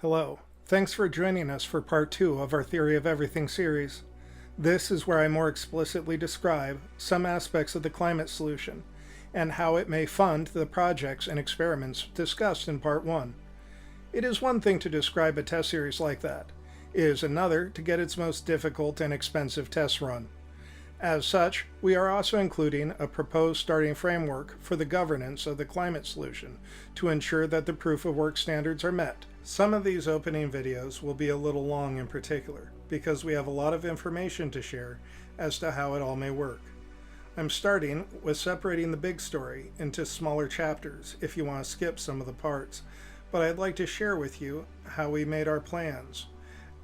Hello. Thanks for joining us for part 2 of our Theory of Everything series. This is where I more explicitly describe some aspects of the climate solution and how it may fund the projects and experiments discussed in part 1. It is one thing to describe a test series like that. It is another to get its most difficult and expensive test run. As such, we are also including a proposed starting framework for the governance of the climate solution to ensure that the proof of work standards are met. Some of these opening videos will be a little long in particular, because we have a lot of information to share as to how it all may work. I'm starting with separating the big story into smaller chapters if you want to skip some of the parts, but I'd like to share with you how we made our plans,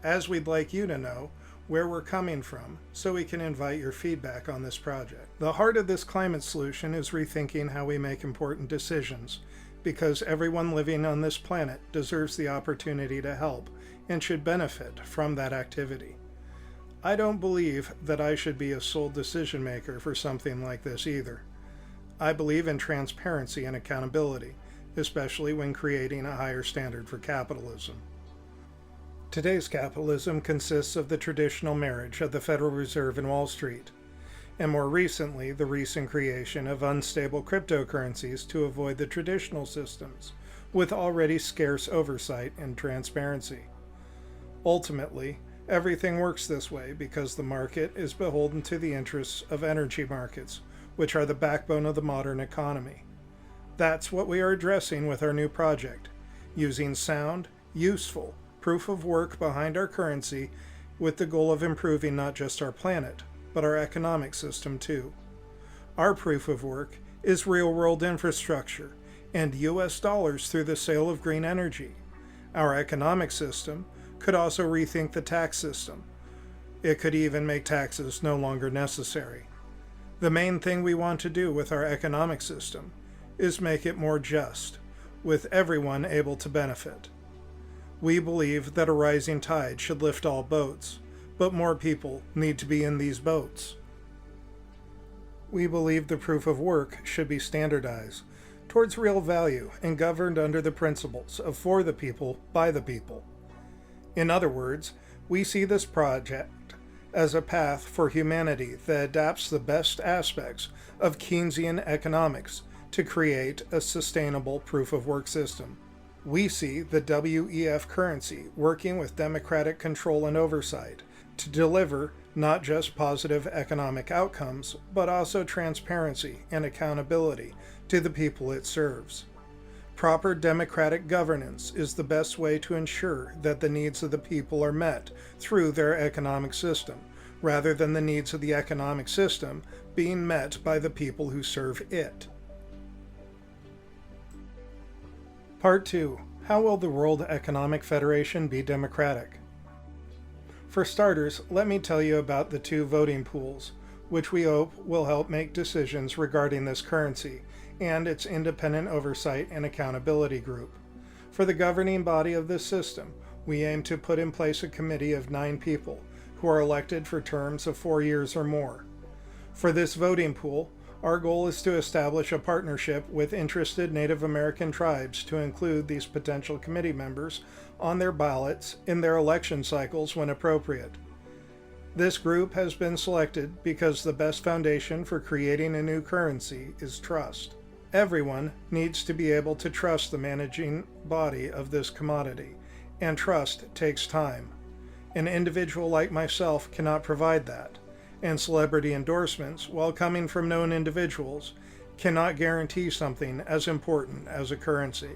as we'd like you to know where we're coming from, so we can invite your feedback on this project. The heart of this climate solution is rethinking how we make important decisions, because everyone living on this planet deserves the opportunity to help and should benefit from that activity. I don't believe that I should be a sole decision maker for something like this either. I believe in transparency and accountability, especially when creating a higher standard for capitalism. Today's capitalism consists of the traditional marriage of the Federal Reserve and Wall Street, and more recently the recent creation of unstable cryptocurrencies to avoid the traditional systems, with already scarce oversight and transparency. Ultimately, everything works this way because the market is beholden to the interests of energy markets, which are the backbone of the modern economy. That's what we are addressing with our new project, using sound, useful, proof of work behind our currency with the goal of improving not just our planet, but our economic system too. Our proof of work is real-world infrastructure and US dollars through the sale of green energy. Our economic system could also rethink the tax system. It could even make taxes no longer necessary. The main thing we want to do with our economic system is make it more just, with everyone able to benefit. We believe that a rising tide should lift all boats, but more people need to be in these boats. We believe the proof of work should be standardized towards real value and governed under the principles of for the people, by the people. In other words, we see this project as a path for humanity that adapts the best aspects of Keynesian economics to create a sustainable proof of work system. We see the WEF currency working with democratic control and oversight to deliver not just positive economic outcomes, but also transparency and accountability to the people it serves. Proper democratic governance is the best way to ensure that the needs of the people are met through their economic system, rather than the needs of the economic system being met by the people who serve it. Part 2. How will the World Economic Federation be democratic? For starters, let me tell you about the 2 voting pools, which we hope will help make decisions regarding this currency and its independent oversight and accountability group. For the governing body of this system, we aim to put in place a committee of 9 people who are elected for terms of 4 years or more. For this voting pool, our goal is to establish a partnership with interested Native American tribes to include these potential committee members on their ballots in their election cycles when appropriate. This group has been selected because the best foundation for creating a new currency is trust. Everyone needs to be able to trust the managing body of this commodity, and trust takes time. An individual like myself cannot provide that, and celebrity endorsements, while coming from known individuals, cannot guarantee something as important as a currency.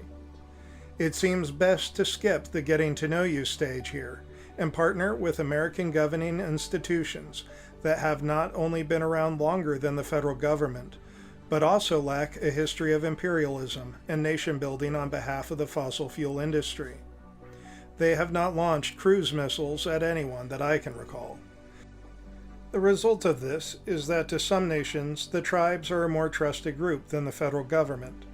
It seems best to skip the getting to know you stage here and partner with American governing institutions that have not only been around longer than the federal government, but also lack a history of imperialism and nation building on behalf of the fossil fuel industry. They have not launched cruise missiles at anyone that I can recall. The result of this is that to some nations, the tribes are a more trusted group than the federal government,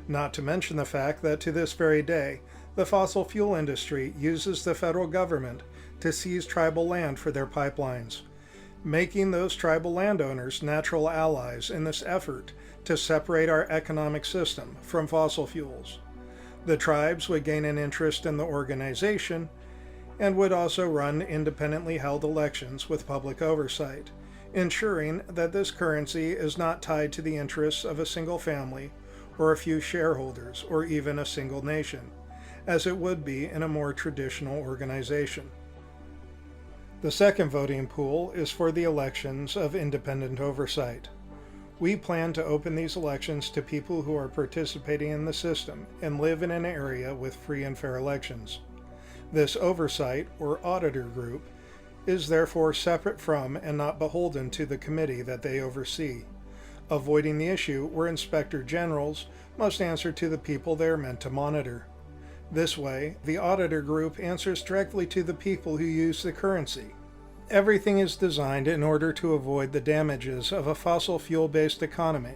not to mention the fact that to this very day, the fossil fuel industry uses the federal government to seize tribal land for their pipelines, making those tribal landowners natural allies in this effort to separate our economic system from fossil fuels. The tribes would gain an interest in the organization and would also run independently held elections with public oversight, ensuring that this currency is not tied to the interests of a single family or a few shareholders or even a single nation, as it would be in a more traditional organization. The second voting pool is for the elections of independent oversight. We plan to open these elections to people who are participating in the system and live in an area with free and fair elections. This oversight, or auditor group, is therefore separate from and not beholden to the committee that they oversee, avoiding the issue where inspector generals must answer to the people they are meant to monitor. This way, the auditor group answers directly to the people who use the currency. Everything is designed in order to avoid the damages of a fossil fuel-based economy,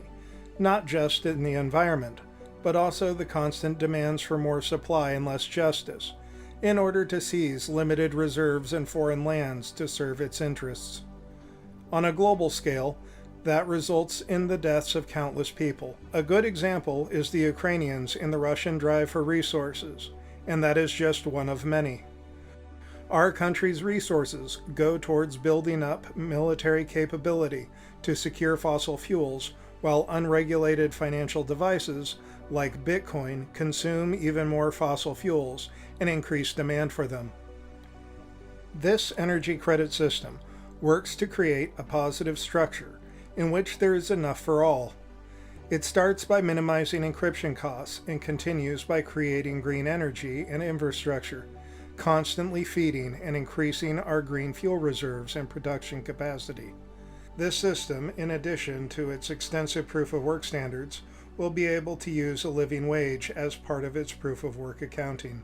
not just in the environment, but also the constant demands for more supply and less justice, in order to seize limited reserves in foreign lands to serve its interests. On a global scale, that results in the deaths of countless people. A good example is the Ukrainians in the Russian drive for resources, and that is just one of many. Our country's resources go towards building up military capability to secure fossil fuels, while unregulated financial devices like Bitcoin consume even more fossil fuels and increase demand for them. This energy credit system works to create a positive structure in which there is enough for all. It starts by minimizing encryption costs and continues by creating green energy and infrastructure, constantly feeding and increasing our green fuel reserves and production capacity. This system, in addition to its extensive proof of work standards, will be able to use a living wage as part of its proof of work accounting.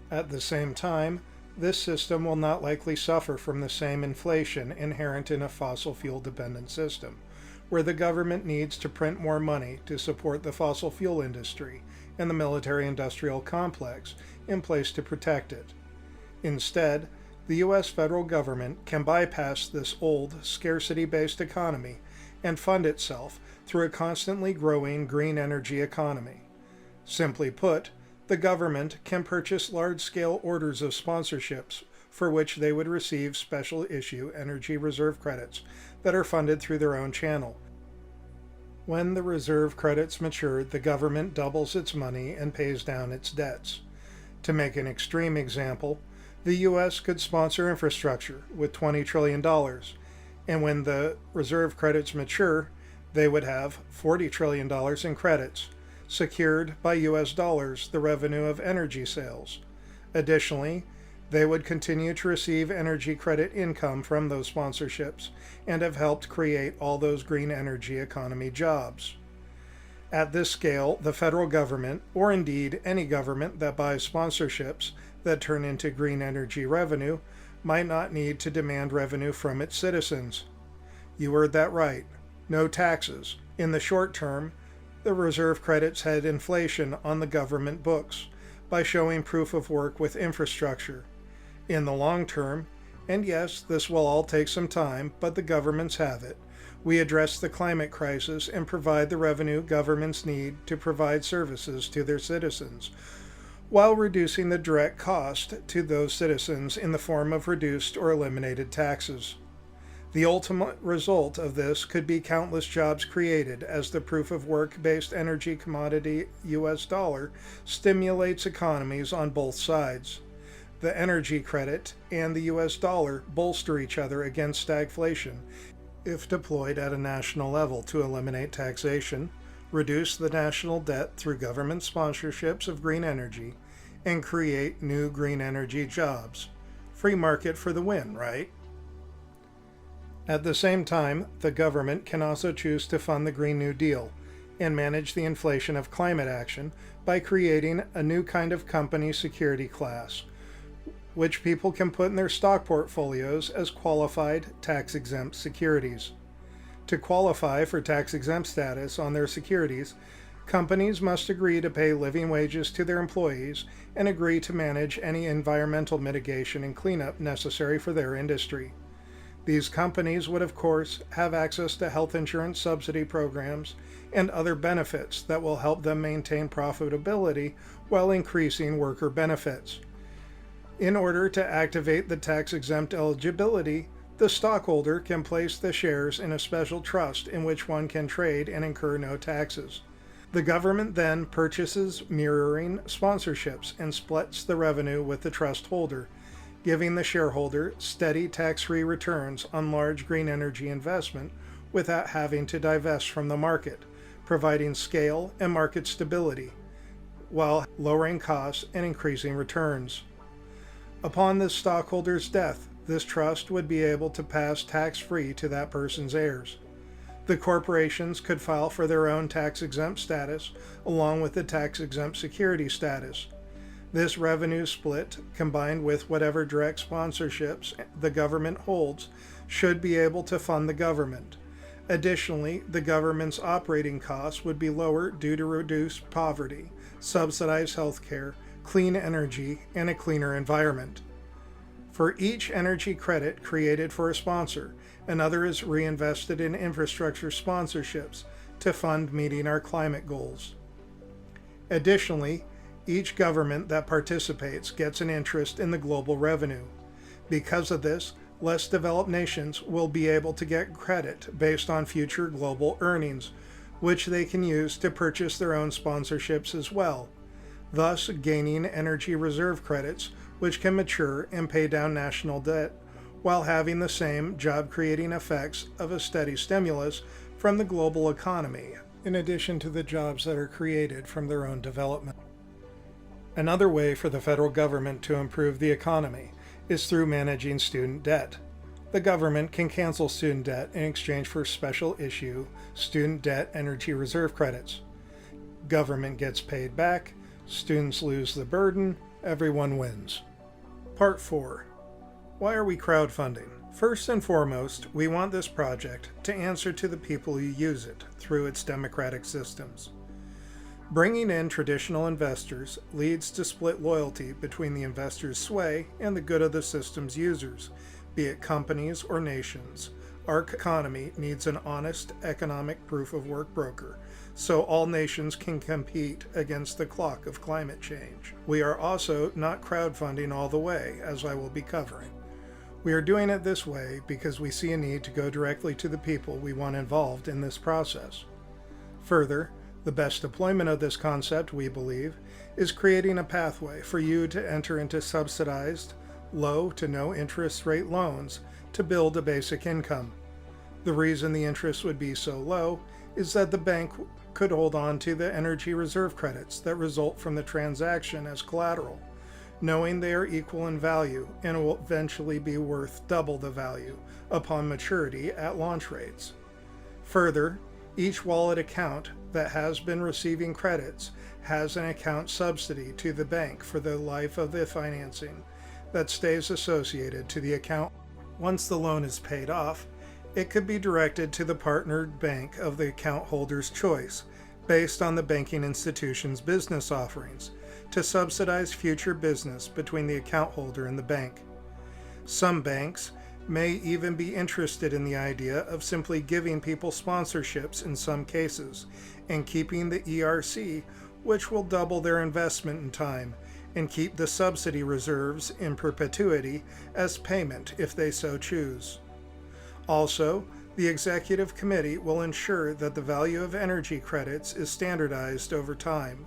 At the same time, this system will not likely suffer from the same inflation inherent in a fossil fuel dependent system, where the government needs to print more money to support the fossil fuel industry and the military-industrial complex in place to protect it. Instead, the U.S. federal government can bypass this old, scarcity-based economy and fund itself through a constantly growing green energy economy. Simply put, the government can purchase large-scale orders of sponsorships for which they would receive special issue energy reserve credits that are funded through their own channel. When the reserve credits mature, the government doubles its money and pays down its debts. To make an extreme example, the U.S. could sponsor infrastructure with $20 trillion, and when the reserve credits mature, they would have $40 trillion in credits, secured by U.S. dollars, the revenue of energy sales. Additionally, they would continue to receive energy credit income from those sponsorships and have helped create all those green energy economy jobs. At this scale, the federal government, or indeed any government that buys sponsorships that turn into green energy revenue, might not need to demand revenue from its citizens. You heard that right. No taxes. In the short term, the reserve credits had inflation on the government books by showing proof of work with infrastructure. In the long term, and yes, this will all take some time, but the governments have it, we address the climate crisis and provide the revenue governments need to provide services to their citizens, while reducing the direct cost to those citizens in the form of reduced or eliminated taxes. The ultimate result of this could be countless jobs created, as the proof of work-based energy commodity US dollar stimulates economies on both sides. The energy credit and the US dollar bolster each other against stagflation if deployed at a national level to eliminate taxation, reduce the national debt through government sponsorships of green energy, and create new green energy jobs. Free market for the win, right? At the same time, the government can also choose to fund the Green New Deal and manage the inflation of climate action by creating a new kind of company security class, which people can put in their stock portfolios as qualified tax-exempt securities. To qualify for tax-exempt status on their securities, companies must agree to pay living wages to their employees and agree to manage any environmental mitigation and cleanup necessary for their industry. These companies would, of course, have access to health insurance subsidy programs and other benefits that will help them maintain profitability while increasing worker benefits. In order to activate the tax-exempt eligibility, the stockholder can place the shares in a special trust in which one can trade and incur no taxes. The government then purchases mirroring sponsorships and splits the revenue with the trust holder, giving the shareholder steady tax-free returns on large green energy investment without having to divest from the market, providing scale and market stability, while lowering costs and increasing returns. Upon the stockholder's death, this trust would be able to pass tax-free to that person's heirs. The corporations could file for their own tax-exempt status along with the tax-exempt security status. This revenue split, combined with whatever direct sponsorships the government holds, should be able to fund the government. Additionally, the government's operating costs would be lower due to reduced poverty, subsidized health care, clean energy, and a cleaner environment. For each energy credit created for a sponsor, another is reinvested in infrastructure sponsorships to fund meeting our climate goals. Additionally, each government that participates gets an interest in the global revenue. Because of this, less developed nations will be able to get credit based on future global earnings, which they can use to purchase their own sponsorships as well, thus gaining energy reserve credits which can mature and pay down national debt while having the same job-creating effects of a steady stimulus from the global economy, in addition to the jobs that are created from their own development. Another way for the federal government to improve the economy is through managing student debt. The government can cancel student debt in exchange for special issue student debt energy reserve credits. Government gets paid back, students lose the burden, everyone wins. Part 4. Why are we crowdfunding? First and foremost, we want this project to answer to the people who use it through its democratic systems. Bringing in traditional investors leads to split loyalty between the investors' sway and the good of the system's users, be it companies or nations. Our economy needs an honest economic proof of work broker, so all nations can compete against the clock of climate change. We are also not crowdfunding all the way, as I will be covering. We are doing it this way because we see a need to go directly to the people we want involved in this process. Further, the best deployment of this concept, we believe, is creating a pathway for you to enter into subsidized, low to no interest rate loans to build a basic income. The reason the interest would be so low is that the bank could hold on to the energy reserve credits that result from the transaction as collateral, knowing they are equal in value and will eventually be worth double the value upon maturity at launch rates. Further, each wallet account that has been receiving credits has an account subsidy to the bank for the life of the financing that stays associated to the account. Once the loan is paid off, it could be directed to the partnered bank of the account holder's choice, based on the banking institution's business offerings, to subsidize future business between the account holder and the bank. Some banks may even be interested in the idea of simply giving people sponsorships in some cases, and keeping the ERC, which will double their investment in time, and keep the subsidy reserves in perpetuity as payment if they so choose. Also, the Executive Committee will ensure that the value of energy credits is standardized over time.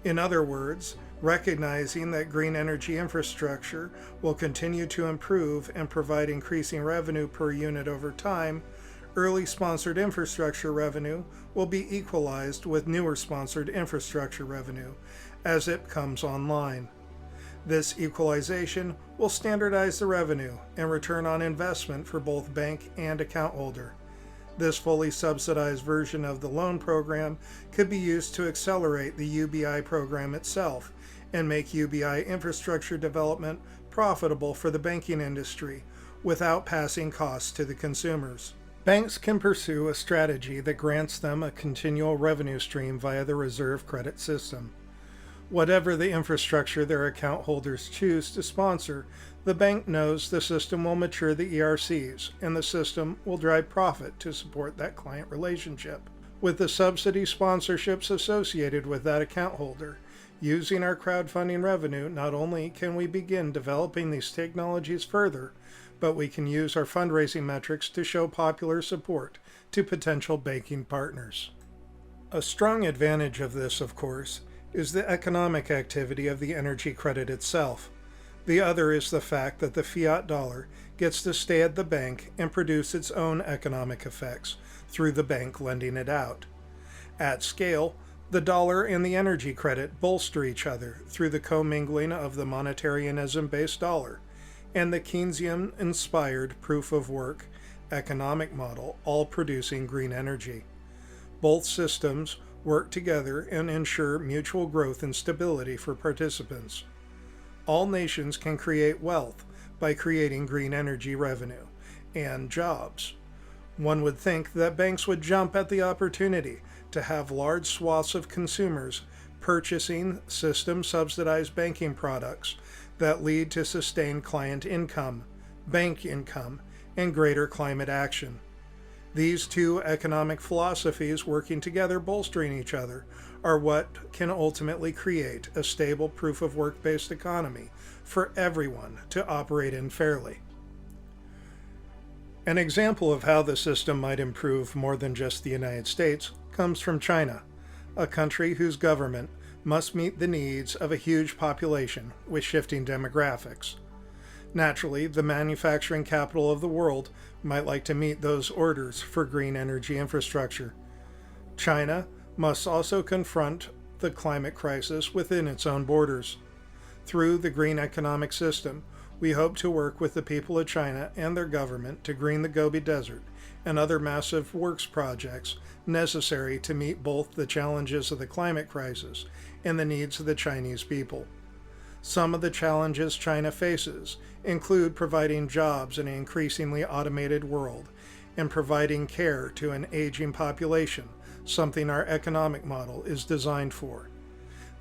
In other words, recognizing that green energy infrastructure will continue to improve and provide increasing revenue per unit over time, early sponsored infrastructure revenue will be equalized with newer sponsored infrastructure revenue as it comes online. This equalization will standardize the revenue and return on investment for both bank and account holder. This fully subsidized version of the loan program could be used to accelerate the UBI program itself and make UBI infrastructure development profitable for the banking industry without passing costs to the consumers. Banks can pursue a strategy that grants them a continual revenue stream via the reserve credit system. Whatever the infrastructure their account holders choose to sponsor, the bank knows the system will mature the ERCs, and the system will drive profit to support that client relationship. With the subsidy sponsorships associated with that account holder, using our crowdfunding revenue, not only can we begin developing these technologies further, but we can use our fundraising metrics to show popular support to potential banking partners. A strong advantage of this, of course, is the economic activity of the energy credit itself. The other is the fact that the fiat dollar gets to stay at the bank and produce its own economic effects through the bank lending it out. At scale, the dollar and the energy credit bolster each other through the commingling of the monetarianism-based dollar and the Keynesian-inspired proof-of-work economic model, all producing green energy. Both systems work together and ensure mutual growth and stability for participants. All nations can create wealth by creating green energy revenue and jobs. One would think that banks would jump at the opportunity to have large swaths of consumers purchasing system-subsidized banking products that lead to sustained client income, bank income, and greater climate action. These two economic philosophies working together, bolstering each other, are what can ultimately create a stable proof-of-work-based economy for everyone to operate in fairly. An example of how the system might improve more than just the United States comes from China, a country whose government must meet the needs of a huge population with shifting demographics. Naturally, the manufacturing capital of the world might like to meet those orders for green energy infrastructure. China must also confront the climate crisis within its own borders. Through the green economic system, we hope to work with the people of China and their government to green the Gobi Desert and other massive works projects necessary to meet both the challenges of the climate crisis and the needs of the Chinese people. Some of the challenges China faces include providing jobs in an increasingly automated world and providing care to an aging population, something our economic model is designed for.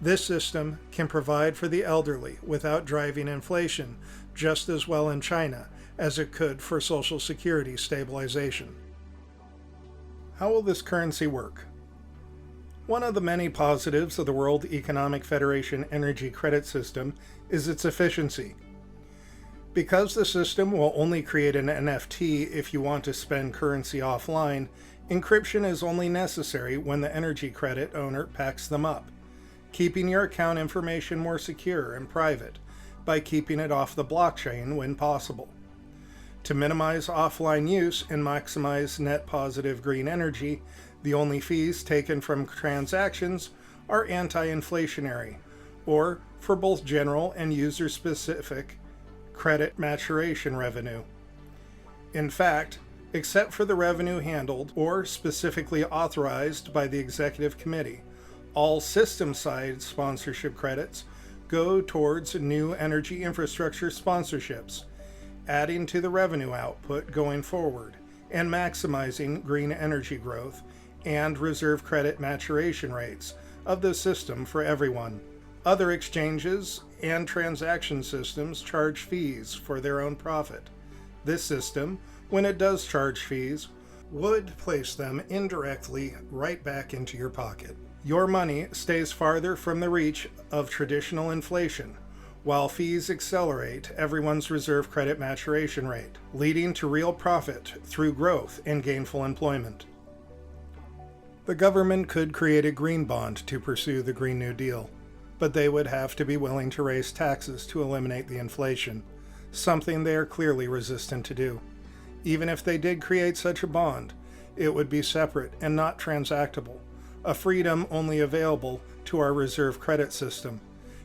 This system can provide for the elderly without driving inflation just as well in China as it could for Social Security stabilization. How will this currency work? One of the many positives of the World Economic Federation energy credit system is its efficiency. Because the system will only create an NFT if you want to spend currency offline, encryption is only necessary when the energy credit owner packs them up, keeping your account information more secure and private by keeping it off the blockchain when possible. To minimize offline use and maximize net positive green energy, the only fees taken from transactions are anti-inflationary, or for both general and user-specific credit maturation revenue. In fact, except for the revenue handled or specifically authorized by the Executive Committee, all system-side sponsorship credits go towards new energy infrastructure sponsorships, adding to the revenue output going forward and maximizing green energy growth and reserve credit maturation rates of the system for everyone. Other exchanges and transaction systems charge fees for their own profit. This system, when it does charge fees, would place them indirectly right back into your pocket. Your money stays farther from the reach of traditional inflation, while fees accelerate everyone's reserve credit maturation rate, leading to real profit through growth and gainful employment. The government could create a green bond to pursue the Green New Deal, but they would have to be willing to raise taxes to eliminate the inflation, something they are clearly resistant to do. Even if they did create such a bond, it would be separate and not transactable, a freedom only available to our reserve credit system,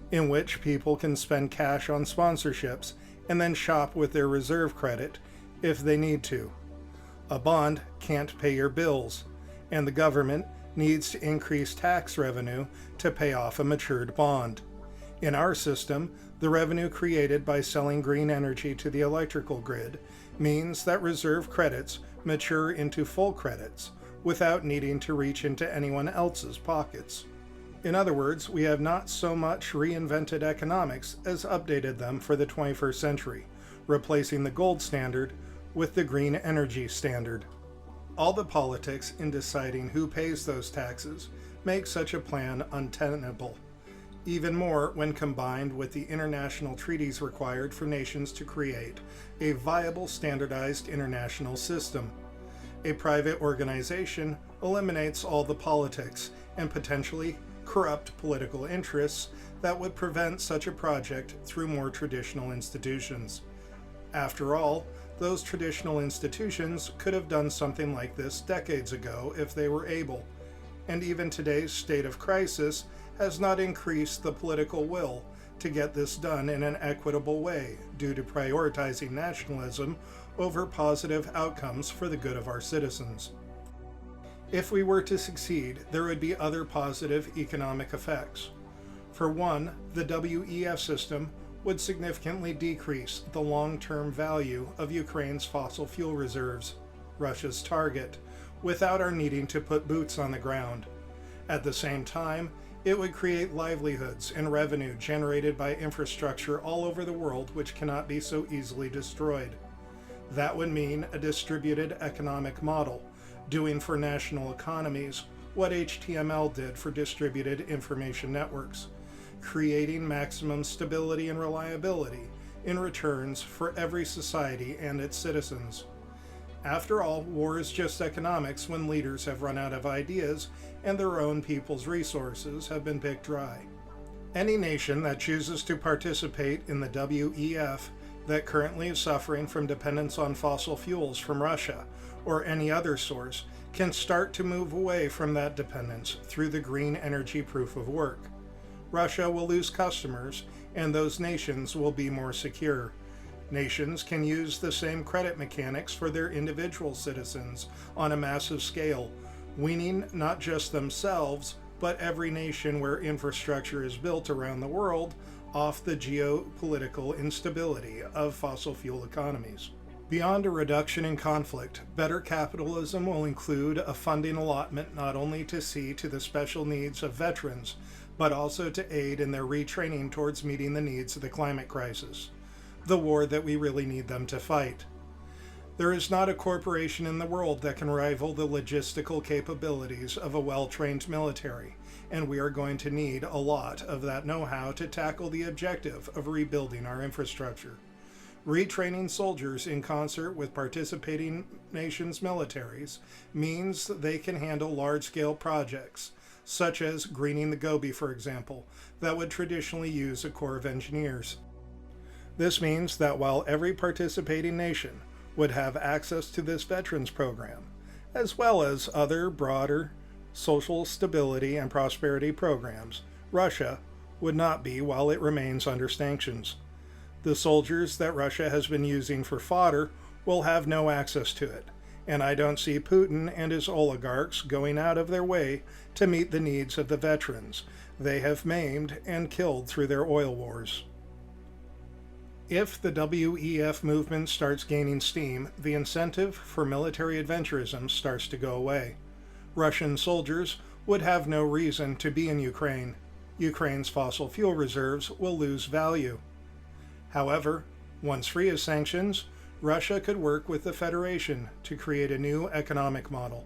in which people can spend cash on sponsorships and then shop with their reserve credit if they need to. A bond can't pay your bills, and the government needs to increase tax revenue to pay off a matured bond. In our system, the revenue created by selling green energy to the electrical grid means that reserve credits mature into full credits without needing to reach into anyone else's pockets. In other words, we have not so much reinvented economics as updated them for the 21st century, replacing the gold standard with the green energy standard. All the politics in deciding who pays those taxes make such a plan untenable, even more when combined with the international treaties required for nations to create a viable standardized international system. A private organization eliminates all the politics and potentially corrupt political interests that would prevent such a project through more traditional institutions. After all, those traditional institutions could have done something like this decades ago if they were able, and even today's state of crisis has not increased the political will to get this done in an equitable way due to prioritizing nationalism over positive outcomes for the good of our citizens. If we were to succeed, there would be other positive economic effects. For one, the WEF system would significantly decrease the long-term value of Ukraine's fossil fuel reserves, Russia's target, without our needing to put boots on the ground. At the same time, it would create livelihoods and revenue generated by infrastructure all over the world which cannot be so easily destroyed. That would mean a distributed economic model, doing for national economies what HTML did for distributed information networks, creating maximum stability and reliability in returns for every society and its citizens. After all, war is just economics when leaders have run out of ideas and their own people's resources have been picked dry. Any nation that chooses to participate in the WEF that currently is suffering from dependence on fossil fuels from Russia or any other source can start to move away from that dependence through the green energy proof of work. Russia will lose customers and those nations will be more secure. Nations can use the same credit mechanics for their individual citizens on a massive scale, weaning not just themselves, but every nation where infrastructure is built around the world off the geopolitical instability of fossil fuel economies. Beyond a reduction in conflict, better capitalism will include a funding allotment not only to see to the special needs of veterans, but also to aid in their retraining towards meeting the needs of the climate crisis, the war that we really need them to fight. There is not a corporation in the world that can rival the logistical capabilities of a well-trained military, and we are going to need a lot of that know-how to tackle the objective of rebuilding our infrastructure. Retraining soldiers in concert with participating nations' militaries means they can handle large-scale projects, such as greening the Gobi, for example, that would traditionally use a corps of engineers. This means that while every participating nation would have access to this veterans program, as well as other broader social stability and prosperity programs, Russia would not be while it remains under sanctions. The soldiers that Russia has been using for fodder will have no access to it, and I don't see Putin and his oligarchs going out of their way to meet the needs of the veterans they have maimed and killed through their oil wars. If the WEF movement starts gaining steam, the incentive for military adventurism starts to go away. Russian soldiers would have no reason to be in Ukraine. Ukraine's fossil fuel reserves will lose value. However, once free of sanctions, Russia could work with the Federation to create a new economic model,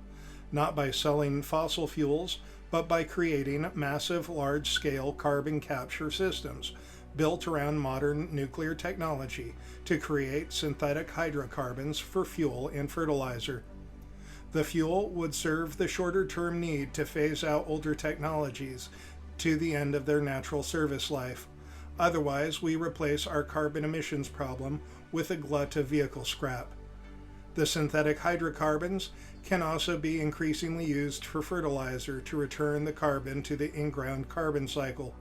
not by selling fossil fuels, but by creating massive large-scale carbon capture systems built around modern nuclear technology to create synthetic hydrocarbons for fuel and fertilizer. The fuel would serve the shorter-term need to phase out older technologies to the end of their natural service life. Otherwise, we replace our carbon emissions problem with a glut of vehicle scrap. The synthetic hydrocarbons can also be increasingly used for fertilizer to return the carbon to the in-ground carbon cycle.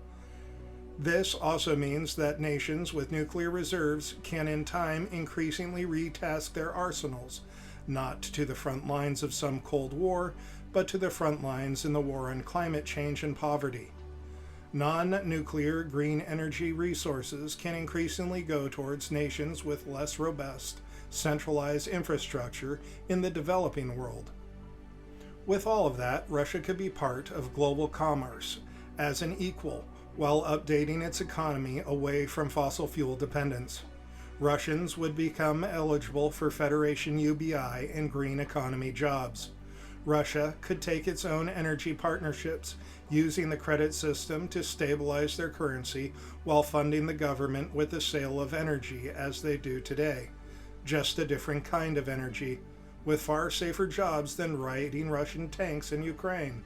This also means that nations with nuclear reserves can in time increasingly retask their arsenals, not to the front lines of some Cold War, but to the front lines in the war on climate change and poverty. Non-nuclear green energy resources can increasingly go towards nations with less robust, centralized infrastructure in the developing world. With all of that, Russia could be part of global commerce, as an equal while updating its economy away from fossil fuel dependence. Russians would become eligible for Federation UBI and green economy jobs. Russia could take its own energy partnerships, using the credit system to stabilize their currency while funding the government with the sale of energy as they do today. Just a different kind of energy, with far safer jobs than riding Russian tanks in Ukraine.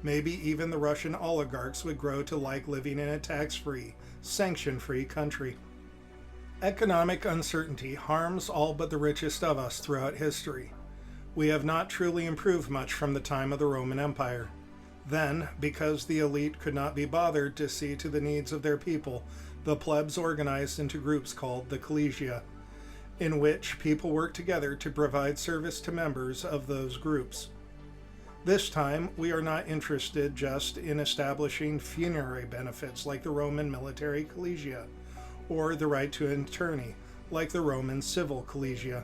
Maybe even the Russian oligarchs would grow to like living in a tax-free, sanction-free country. Economic uncertainty harms all but the richest of us throughout history. We have not truly improved much from the time of the Roman Empire. Then, because the elite could not be bothered to see to the needs of their people, the plebs organized into groups called the collegia, in which people worked together to provide service to members of those groups. This time, we are not interested just in establishing funerary benefits like the Roman military collegia, or the right to an attorney like the Roman civil collegia,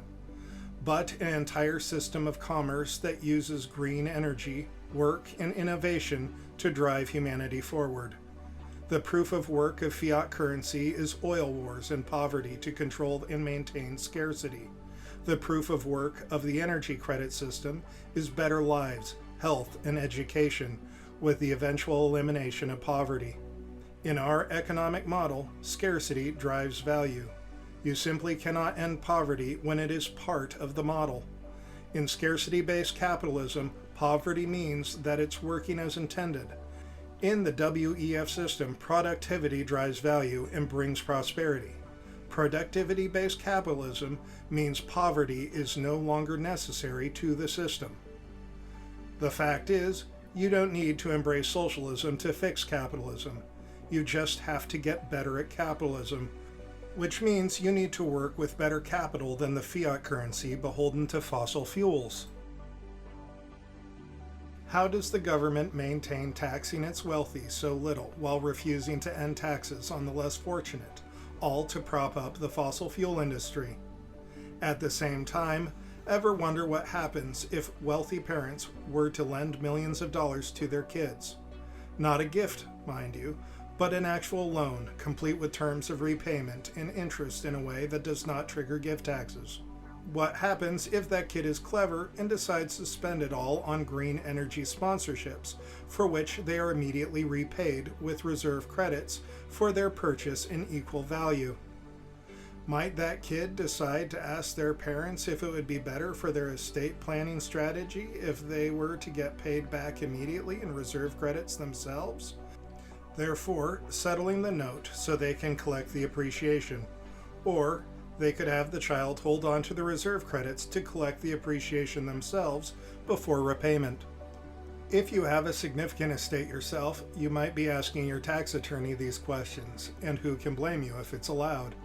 but an entire system of commerce that uses green energy, work, and innovation to drive humanity forward. The proof of work of fiat currency is oil wars and poverty to control and maintain scarcity. The proof of work of the energy credit system is better lives, health, and education, with the eventual elimination of poverty. In our economic model, scarcity drives value. You simply cannot end poverty when it is part of the model. In scarcity-based capitalism, poverty means that it's working as intended. In the WEF system, productivity drives value and brings prosperity. Productivity-based capitalism means poverty is no longer necessary to the system. The fact is, you don't need to embrace socialism to fix capitalism. You just have to get better at capitalism, which means you need to work with better capital than the fiat currency beholden to fossil fuels. How does the government maintain taxing its wealthy so little while refusing to end taxes on the less fortunate, all to prop up the fossil fuel industry? At the same time, ever wonder what happens if wealthy parents were to lend millions of dollars to their kids? Not a gift, mind you, but an actual loan, complete with terms of repayment and interest in a way that does not trigger gift taxes. What happens if that kid is clever and decides to spend it all on green energy sponsorships, for which they are immediately repaid with reserve credits for their purchase in equal value? Might that kid decide to ask their parents if it would be better for their estate planning strategy if they were to get paid back immediately in reserve credits themselves? Therefore, settling the note so they can collect the appreciation. Or they could have the child hold on to the reserve credits to collect the appreciation themselves before repayment. If you have a significant estate yourself, you might be asking your tax attorney these questions, and who can blame you if it's allowed?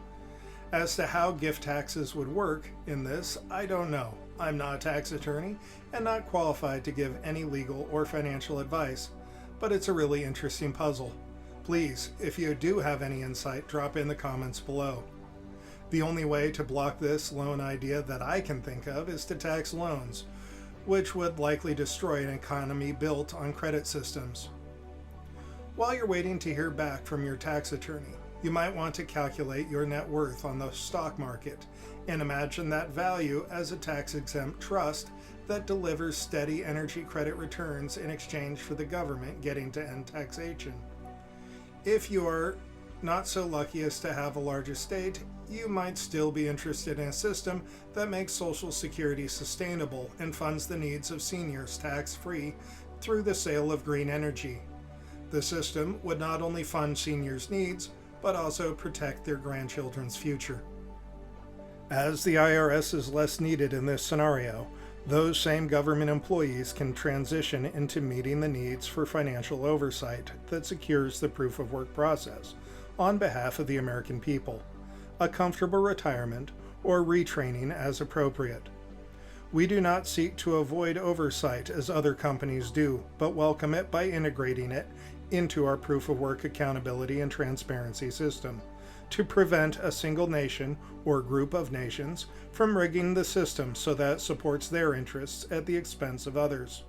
As to how gift taxes would work in this, I don't know. I'm not a tax attorney and not qualified to give any legal or financial advice, but it's a really interesting puzzle. Please, if you do have any insight, drop in the comments below. The only way to block this loan idea that I can think of is to tax loans, which would likely destroy an economy built on credit systems. While you're waiting to hear back from your tax attorney, you might want to calculate your net worth on the stock market and imagine that value as a tax-exempt trust that delivers steady energy credit returns in exchange for the government getting to end taxation. If you are not so lucky as to have a large estate, you might still be interested in a system that makes Social Security sustainable and funds the needs of seniors tax-free through the sale of green energy. The system would not only fund seniors' needs, but also protect their grandchildren's future. As the IRS is less needed in this scenario, those same government employees can transition into meeting the needs for financial oversight that secures the proof of work process on behalf of the American people, a comfortable retirement, or retraining as appropriate. We do not seek to avoid oversight as other companies do, but welcome it by integrating it into our proof of work accountability and transparency system to prevent a single nation or group of nations from rigging the system so that it supports their interests at the expense of others.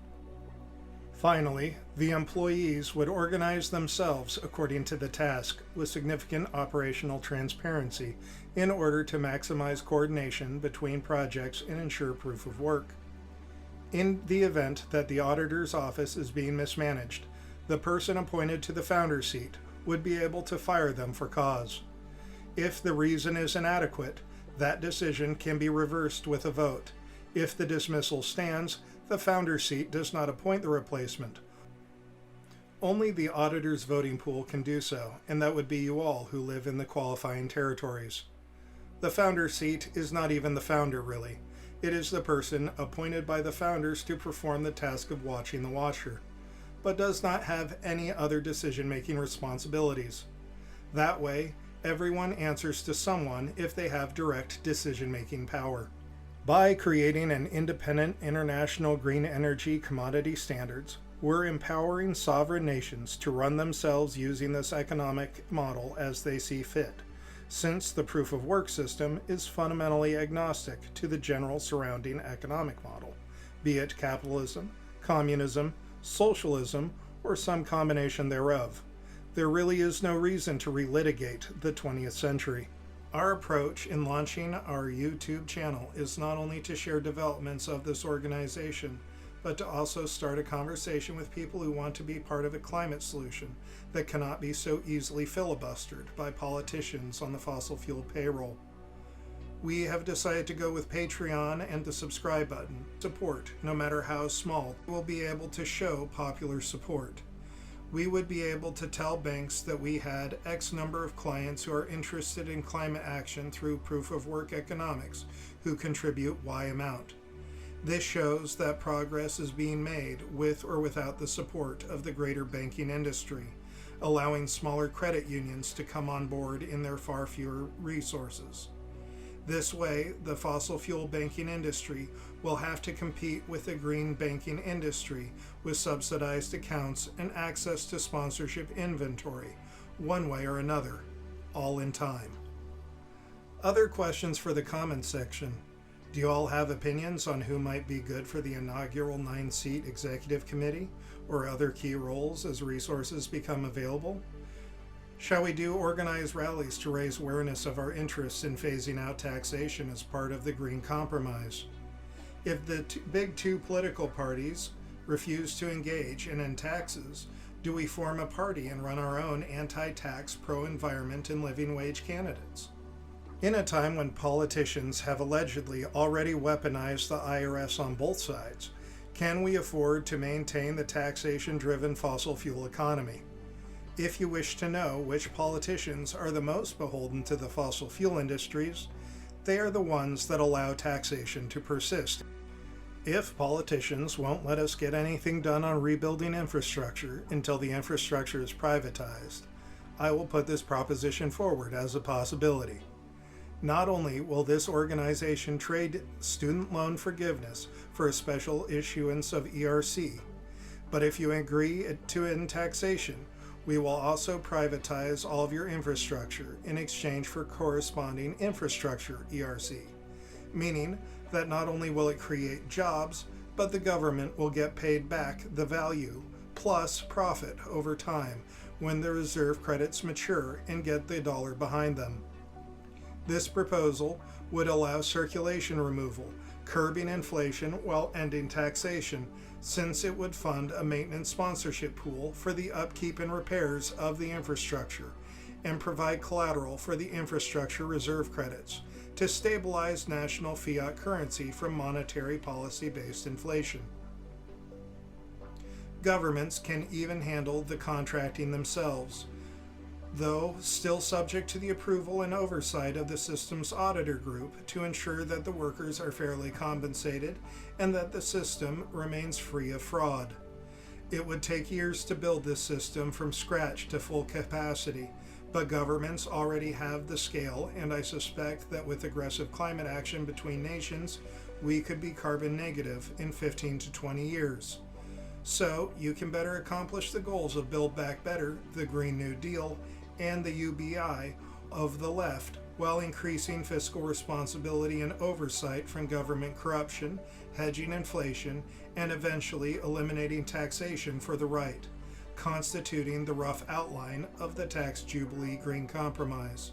Finally, the employees would organize themselves according to the task with significant operational transparency in order to maximize coordination between projects and ensure proof of work. In the event that the auditor's office is being mismanaged, the person appointed to the founder seat would be able to fire them for cause. If the reason is inadequate, that decision can be reversed with a vote. If the dismissal stands, the founder seat does not appoint the replacement. Only the auditor's voting pool can do so, and that would be you all who live in the qualifying territories. The founder seat is not even the founder, really. It is the person appointed by the founders to perform the task of watching the watcher, but does not have any other decision-making responsibilities. That way, everyone answers to someone if they have direct decision-making power. By creating an independent international green energy commodity standards, we're empowering sovereign nations to run themselves using this economic model as they see fit, since the proof of work system is fundamentally agnostic to the general surrounding economic model, be it capitalism, communism, socialism, or some combination thereof. There really is no reason to relitigate the 20th century. Our approach in launching our YouTube channel is not only to share developments of this organization, but to also start a conversation with people who want to be part of a climate solution that cannot be so easily filibustered by politicians on the fossil fuel payroll. We have decided to go with Patreon and the subscribe button. Support, no matter how small, will be able to show popular support. We would be able to tell banks that we had X number of clients who are interested in climate action through proof of work economics who contribute Y amount. This shows that progress is being made with or without the support of the greater banking industry, allowing smaller credit unions to come on board in their far fewer resources. This way, the fossil fuel banking industry will have to compete with the green banking industry with subsidized accounts and access to sponsorship inventory, one way or another, all in time. Other questions for the comments section. Do you all have opinions on who might be good for the inaugural 9-seat executive committee or other key roles as resources become available? Shall we do organized rallies to raise awareness of our interests in phasing out taxation as part of the Green Compromise? If the big two political parties refuse to engage and end taxes, do we form a party and run our own anti-tax, pro-environment, and living wage candidates? In a time when politicians have allegedly already weaponized the IRS on both sides, can we afford to maintain the taxation-driven fossil fuel economy? If you wish to know which politicians are the most beholden to the fossil fuel industries, they are the ones that allow taxation to persist. If politicians won't let us get anything done on rebuilding infrastructure until the infrastructure is privatized, I will put this proposition forward as a possibility. Not only will this organization trade student loan forgiveness for a special issuance of ERC, but if you agree to end taxation, we will also privatize all of your infrastructure in exchange for corresponding infrastructure ERC, meaning that not only will it create jobs, but the government will get paid back the value plus profit over time when the reserve credits mature and get the dollar behind them. This proposal would allow circulation removal, curbing inflation while ending taxation, since it would fund a maintenance sponsorship pool for the upkeep and repairs of the infrastructure and provide collateral for the infrastructure reserve credits to stabilize national fiat currency from monetary policy-based inflation. Governments can even handle the contracting themselves, though still subject to the approval and oversight of the system's auditor group to ensure that the workers are fairly compensated and that the system remains free of fraud. It would take years to build this system from scratch to full capacity, but governments already have the scale, and I suspect that with aggressive climate action between nations, we could be carbon negative in 15 to 20 years. So you can better accomplish the goals of Build Back Better, the Green New Deal, and the UBI of the left while increasing fiscal responsibility and oversight from government corruption, hedging inflation, and eventually eliminating taxation for the right, constituting the rough outline of the Tax Jubilee Green Compromise.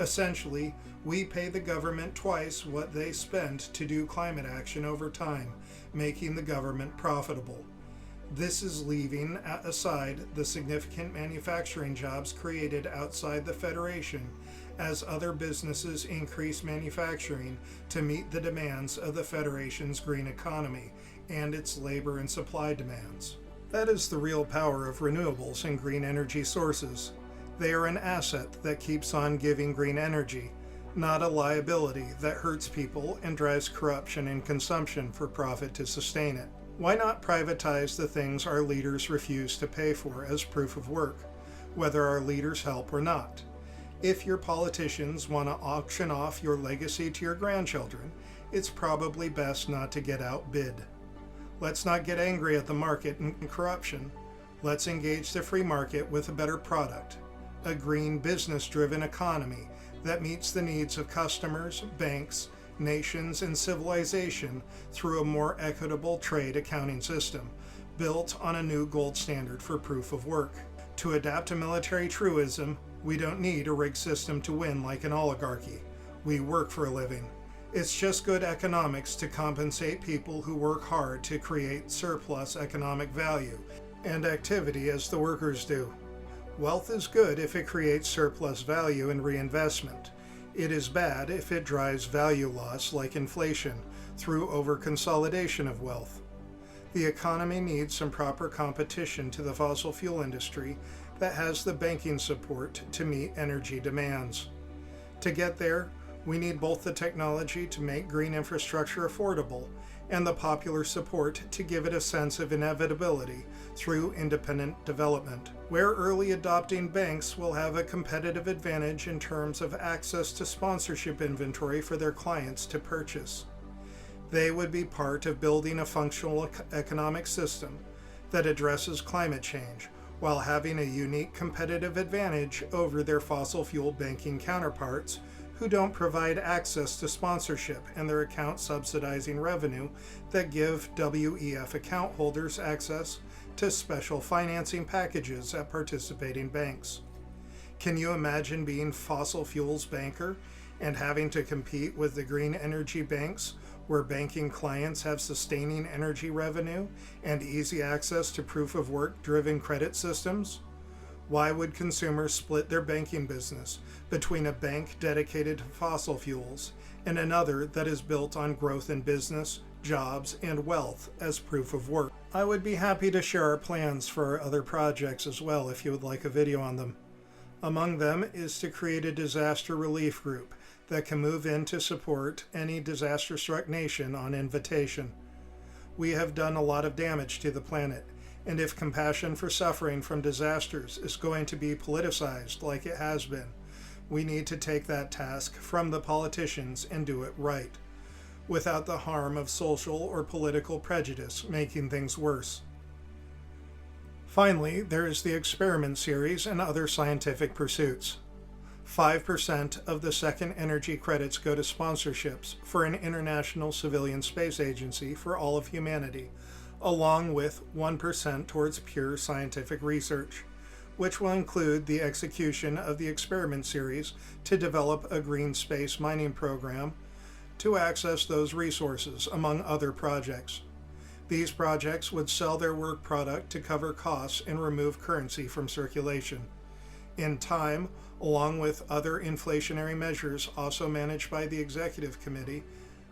Essentially, we pay the government twice what they spend to do climate action over time, making the government profitable. This is leaving aside the significant manufacturing jobs created outside the Federation as other businesses increase manufacturing to meet the demands of the Federation's green economy and its labor and supply demands. That is the real power of renewables and green energy sources. They are an asset that keeps on giving green energy, not a liability that hurts people and drives corruption and consumption for profit to sustain it. Why not privatize the things our leaders refuse to pay for as proof of work, whether our leaders help or not? If your politicians want to auction off your legacy to your grandchildren, it's probably best not to get outbid. Let's not get angry at the market and corruption. Let's engage the free market with a better product, a green, business-driven economy that meets the needs of customers, banks, nations, and civilization through a more equitable trade accounting system built on a new gold standard for proof of work. To adapt to military truism, we don't need a rigged system to win like an oligarchy. We work for a living. It's just good economics to compensate people who work hard to create surplus economic value and activity as the workers do. Wealth is good if it creates surplus value and reinvestment. It is bad if it drives value loss like inflation through overconsolidation of wealth. The economy needs some proper competition to the fossil fuel industry that has the banking support to meet energy demands. To get there, we need both the technology to make green infrastructure affordable and the popular support to give it a sense of inevitability through independent development, where early adopting banks will have a competitive advantage in terms of access to sponsorship inventory for their clients to purchase. They would be part of building a functional economic system that addresses climate change while having a unique competitive advantage over their fossil fuel banking counterparts who don't provide access to sponsorship and their account subsidizing revenue that give WEF account holders access to special financing packages at participating banks. Can you imagine being fossil fuels banker and having to compete with the green energy banks where banking clients have sustaining energy revenue and easy access to proof of work driven credit systems? Why would consumers split their banking business between a bank dedicated to fossil fuels and another that is built on growth in business, jobs, and wealth as proof of work? I would be happy to share our plans for our other projects as well if you would like a video on them. Among them is to create a disaster relief group that can move in to support any disaster-struck nation on invitation. We have done a lot of damage to the planet, and if compassion for suffering from disasters is going to be politicized like it has been, we need to take that task from the politicians and do it right, without the harm of social or political prejudice making things worse. Finally, there is the experiment series and other scientific pursuits. 5% of the second energy credits go to sponsorships for an international civilian space agency for all of humanity, along with 1% towards pure scientific research, which will include the execution of the experiment series to develop a green space mining program to access those resources, among other projects. These projects would sell their work product to cover costs and remove currency from circulation. In time, along with other inflationary measures also managed by the Executive Committee,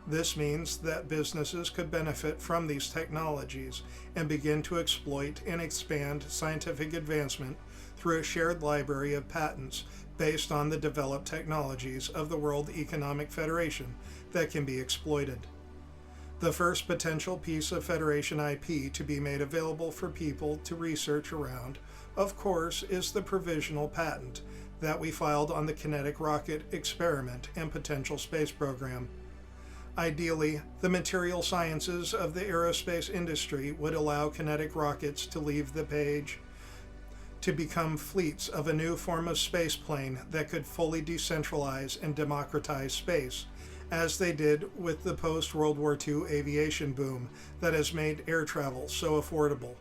this means that businesses could benefit from these technologies and begin to exploit and expand scientific advancement through a shared library of patents based on the developed technologies of the World Economic Federation that can be exploited. The first potential piece of Federation IP to be made available for people to research around, of course, is the provisional patent that we filed on the kinetic rocket experiment and potential space program. Ideally, the material sciences of the aerospace industry would allow kinetic rockets to leave the page to become fleets of a new form of spaceplane that could fully decentralize and democratize space, as they did with the post-World War II aviation boom that has made air travel so affordable.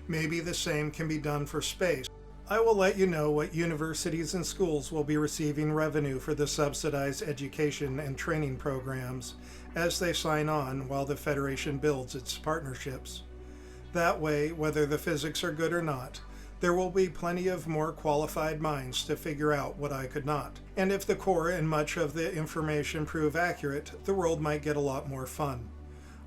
Maybe the same can be done for space. I will let you know what universities and schools will be receiving revenue for the subsidized education and training programs as they sign on while the Federation builds its partnerships. That way, whether the physics are good or not, there will be plenty of more qualified minds to figure out what I could not. And if the core and much of the information prove accurate, the world might get a lot more fun.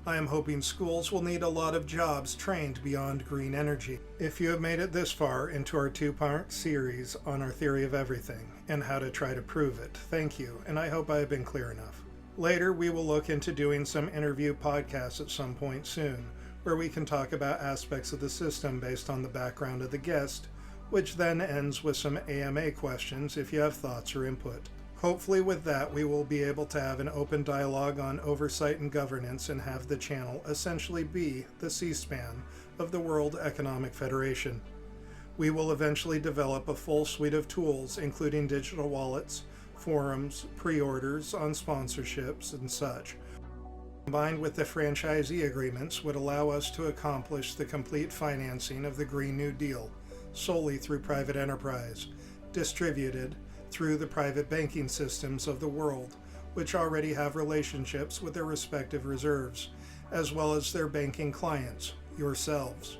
I am hoping schools will need a lot of jobs trained beyond green energy. If you have made it this far into our two-part series on our theory of everything and how to try to prove it, thank you, and I hope I have been clear enough. Later, we will look into doing some interview podcasts at some point soon, where we can talk about aspects of the system based on the background of the guest, which then ends with some AMA questions if you have thoughts or input. Hopefully with that, we will be able to have an open dialogue on oversight and governance and have the channel essentially be the C-SPAN of the World Economic Federation. We will eventually develop a full suite of tools, including digital wallets, forums, pre-orders on sponsorships, and such. Combined with the franchisee agreements would allow us to accomplish the complete financing of the Green New Deal solely through private enterprise, distributed through the private banking systems of the world, which already have relationships with their respective reserves, as well as their banking clients, yourselves.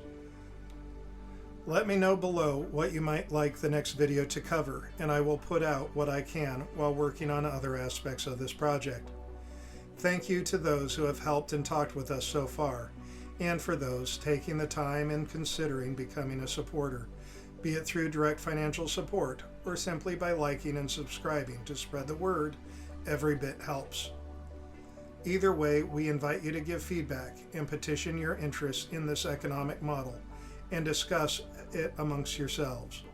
Let me know below what you might like the next video to cover, and I will put out what I can while working on other aspects of this project. Thank you to those who have helped and talked with us so far, and for those taking the time and considering becoming a supporter, be it through direct financial support or simply by liking and subscribing to spread the word. Every bit helps. Either way, we invite you to give feedback and petition your interest in this economic model and discuss it amongst yourselves.